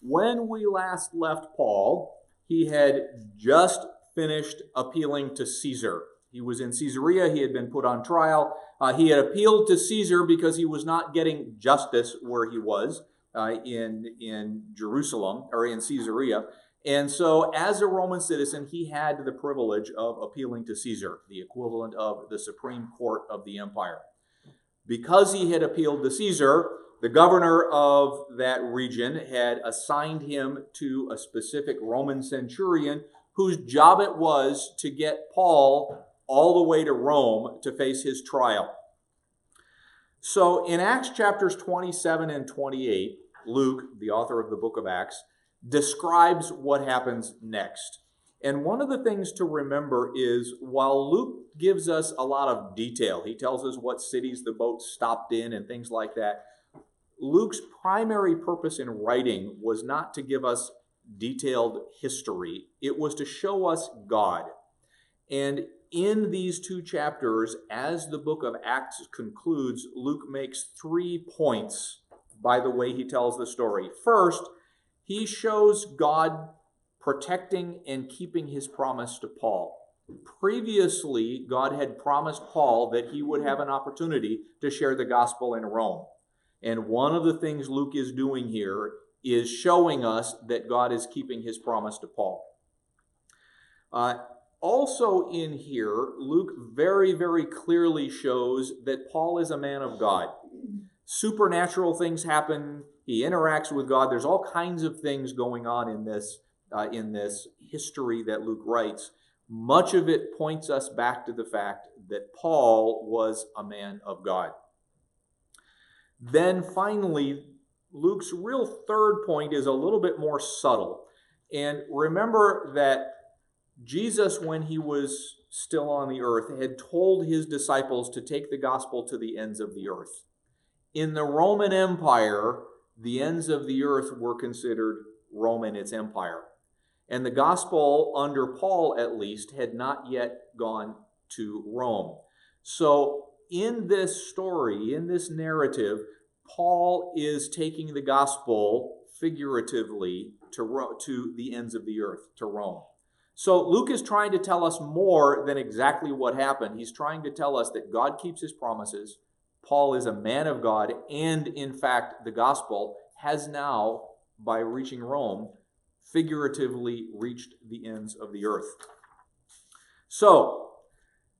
When we last left Paul, he had just finished appealing to Caesar. He was in Caesarea. He had been put on trial. He had appealed to Caesar because he was not getting justice where he was in Jerusalem or in Caesarea. And so as a Roman citizen, he had the privilege of appealing to Caesar, the equivalent of the Supreme Court of the empire. Because he had appealed to Caesar, the governor of that region had assigned him to a specific Roman centurion whose job it was to get Paul all the way to Rome to face his trial. So in Acts chapters 27 and 28, Luke, the author of the book of Acts, describes what happens next. And one of the things to remember is while Luke gives us a lot of detail, he tells us what cities the boat stopped in and things like that, Luke's primary purpose in writing was not to give us detailed history. It was to show us God. And in these two chapters, as the book of Acts concludes, Luke makes 3 points by the way he tells the story. First, he shows God protecting and keeping his promise to Paul. Previously, God had promised Paul that he would have an opportunity to share the gospel in Rome. And one of the things Luke is doing here is showing us that God is keeping his promise to Paul. Also in here, Luke very, very clearly shows that Paul is a man of God. Supernatural things happen. He interacts with God. There's all kinds of things going on in this history that Luke writes. Much of it points us back to the fact that Paul was a man of God. Then finally, Luke's real third point is a little bit more subtle. And remember that Jesus, when he was still on the earth, had told his disciples to take the gospel to the ends of the earth. In the Roman Empire, the ends of the earth were considered Rome and its empire. And the gospel, under Paul at least, had not yet gone to Rome. So in this story, in this narrative, Paul is taking the gospel figuratively to the ends of the earth, to Rome. So Luke is trying to tell us more than exactly what happened. He's trying to tell us that God keeps his promises. Paul is a man of God, and in fact, the gospel has now, by reaching Rome, figuratively reached the ends of the earth. So,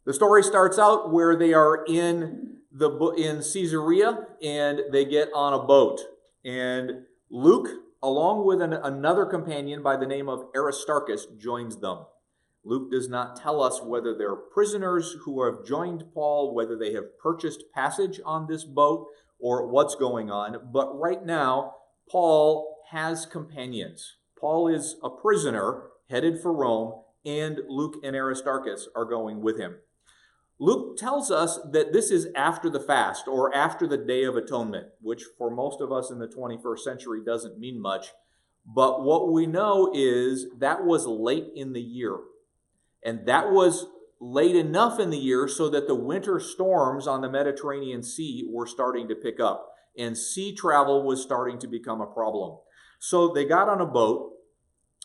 the story starts out where they are in Caesarea, and they get on a boat. And Luke, along with another companion by the name of Aristarchus, joins them. Luke does not tell us whether they're prisoners who have joined Paul, whether they have purchased passage on this boat, or what's going on. But right now, Paul has companions. Paul is a prisoner headed for Rome, and Luke and Aristarchus are going with him. Luke tells us that this is after the fast, or after the Day of Atonement, which for most of us in the 21st century doesn't mean much. But what we know is that was late in the year. And that was late enough in the year so that the winter storms on the Mediterranean Sea were starting to pick up. And sea travel was starting to become a problem. So they got on a boat,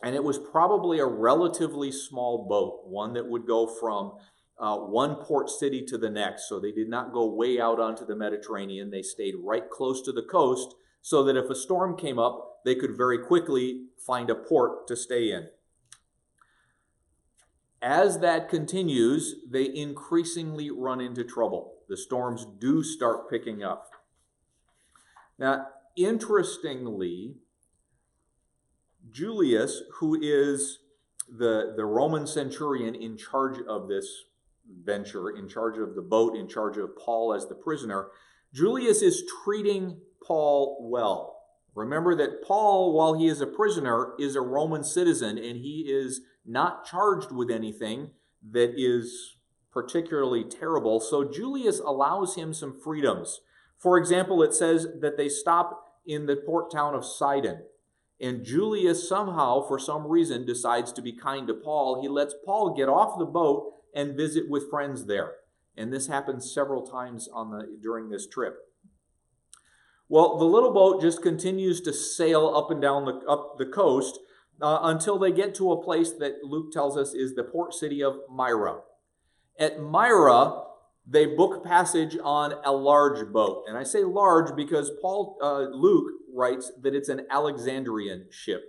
and it was probably a relatively small boat, one that would go from one port city to the next. So they did not go way out onto the Mediterranean. They stayed right close to the coast so that if a storm came up, they could very quickly find a port to stay in. As that continues, they increasingly run into trouble. The storms do start picking up. Now, interestingly, Julius, who is the Roman centurion in charge of this venture, in charge of the boat, in charge of Paul as the prisoner, Julius is treating Paul well. Remember that Paul, while he is a prisoner, is a Roman citizen, and he is not charged with anything that is particularly terrible. So Julius allows him some freedoms. For example, it says that they stop in the port town of Sidon. And Julius somehow, for some reason, decides to be kind to Paul. He lets Paul get off the boat and visit with friends there. And this happens several times during this trip. Well, the little boat just continues to sail up and down up the coast until they get to a place that Luke tells us is the port city of Myra. At Myra, they book passage on a large boat. And I say large because Luke writes that it's an Alexandrian ship.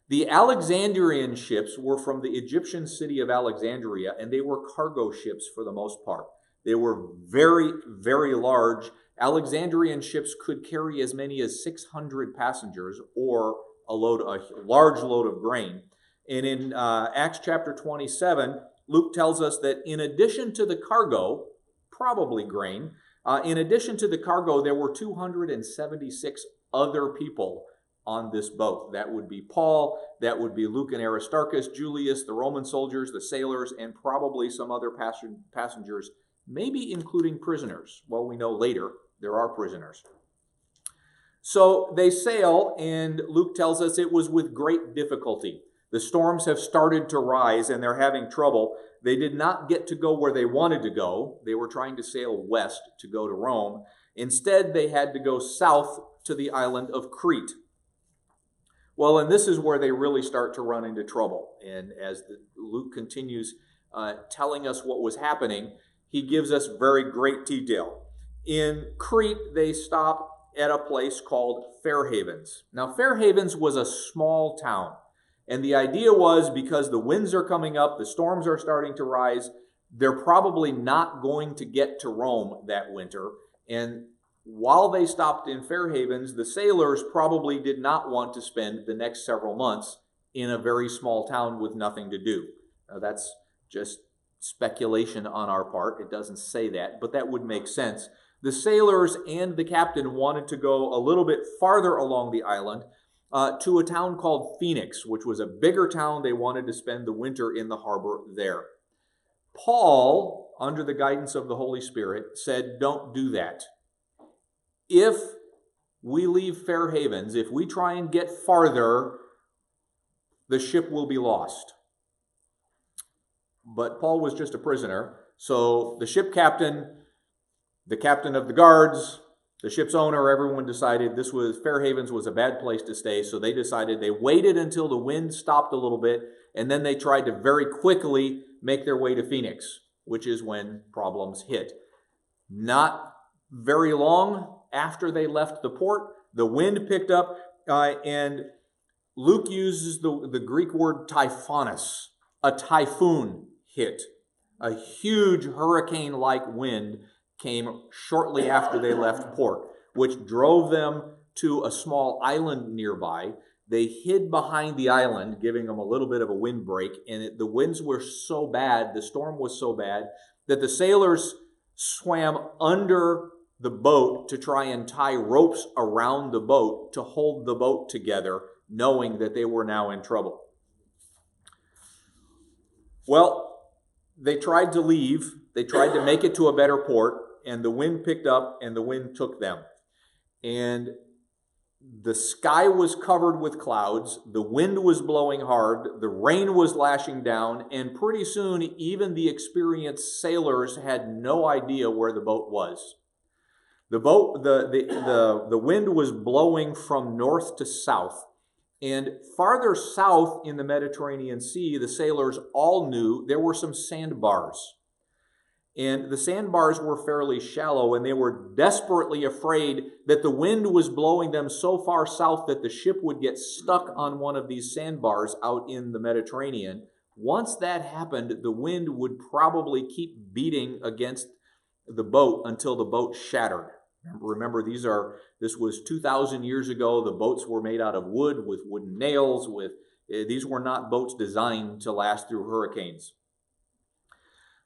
The Alexandrian ships were from the Egyptian city of Alexandria, and they were cargo ships for the most part. They were very, very large. Alexandrian ships could carry as many as 600 passengers or a large load of grain. And in Acts chapter 27, Luke tells us that in addition to the cargo, probably grain, in addition to the cargo, there were 276 other people on this boat. That would be Paul, that would be Luke and Aristarchus, Julius, the Roman soldiers, the sailors, and probably some other passengers, maybe including prisoners. Well, we know later there are prisoners. So they sail, and Luke tells us it was with great difficulty. The storms have started to rise, and they're having trouble. They did not get to go where they wanted to go. They were trying to sail west to go to Rome. Instead, they had to go south to the island of Crete. Well, and this is where they really start to run into trouble. And as Luke continues telling us what was happening, he gives us very great detail. In Crete, they stop at a place called Fair Havens. Now, Fair Havens was a small town. And the idea was because the winds are coming up, the storms are starting to rise, they're probably not going to get to Rome that winter. And while they stopped in Fair Havens, the sailors probably did not want to spend the next several months in a very small town with nothing to do. Now, that's just speculation on our part. It doesn't say that, but that would make sense. The sailors and the captain wanted to go a little bit farther along the island to a town called Phoenix, which was a bigger town. They wanted to spend the winter in the harbor there. Paul, under the guidance of the Holy Spirit, said, don't do that. If we leave Fair Havens, if we try and get farther, the ship will be lost. But Paul was just a prisoner, so the ship captain, the captain of the guards, the ship's owner, everyone decided Fair Havens was a bad place to stay, so they decided they waited until the wind stopped a little bit, and then they tried to very quickly make their way to Phoenix, which is when problems hit. Not very long after they left the port, the wind picked up, and Luke uses the Greek word typhonis. A typhoon hit. A huge hurricane-like wind came shortly after they left port, which drove them to a small island nearby. They hid behind the island, giving them a little bit of a windbreak, and the winds were so bad, the storm was so bad, that the sailors swam under the boat to try and tie ropes around the boat to hold the boat together, knowing that they were now in trouble. Well, they tried to leave. They tried to make it to a better port, and the wind picked up, and the wind took them. And the sky was covered with clouds. The wind was blowing hard. The rain was lashing down, and pretty soon, even the experienced sailors had no idea where the boat was. The wind was blowing from north to south. And farther south in the Mediterranean Sea, the sailors all knew there were some sandbars. And the sandbars were fairly shallow, and they were desperately afraid that the wind was blowing them so far south that the ship would get stuck on one of these sandbars out in the Mediterranean. Once that happened, the wind would probably keep beating against the boat until the boat shattered. Remember, this was 2,000 years ago. The boats were made out of wood with wooden nails. These were not boats designed to last through hurricanes.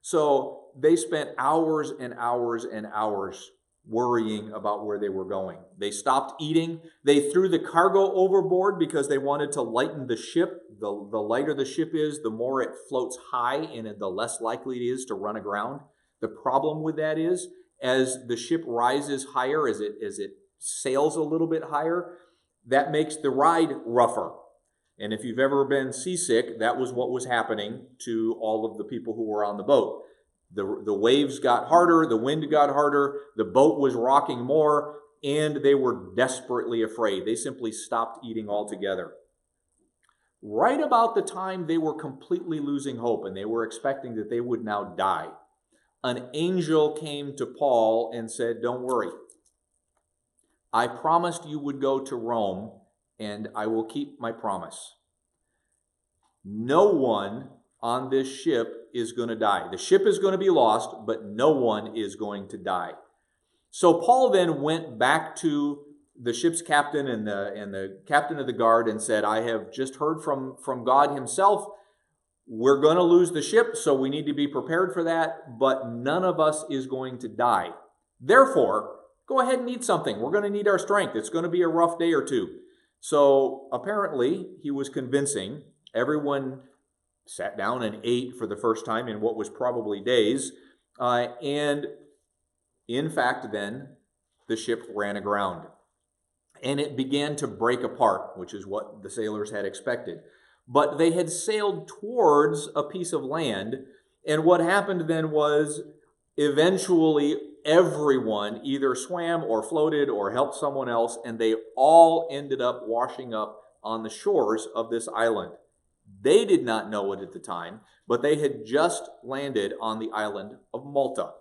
So they spent hours and hours and hours worrying about where they were going. They stopped eating. They threw the cargo overboard because they wanted to lighten the ship. The lighter the ship is, the more it floats high, and the less likely it is to run aground. The problem with that is, as the ship rises higher, as it sails a little bit higher, that makes the ride rougher. And if you've ever been seasick, that was what was happening to all of the people who were on the boat. The waves got harder, the wind got harder, the boat was rocking more, and they were desperately afraid. They simply stopped eating altogether. Right about the time they were completely losing hope and they were expecting that they would now die, an angel came to Paul and said, "Don't worry. I promised you would go to Rome, and I will keep my promise. No one on this ship is going to die. The ship is going to be lost, but no one is going to die." So Paul then went back to the ship's captain and the captain of the guard and said, "I have just heard from God himself. We're going to lose the ship, so we need to be prepared for that, but none of us is going to die. Therefore, go ahead and eat something. We're going to need our strength. It's going to be a rough day or two." So apparently he was convincing. Everyone sat down and ate for the first time in what was probably days. And in fact, then the ship ran aground. And it began to break apart, which is what the sailors had expected. But they had sailed towards a piece of land. And what happened then was eventually everyone either swam or floated or helped someone else, and they all ended up washing up on the shores of this island. They did not know it at the time, but they had just landed on the island of Malta.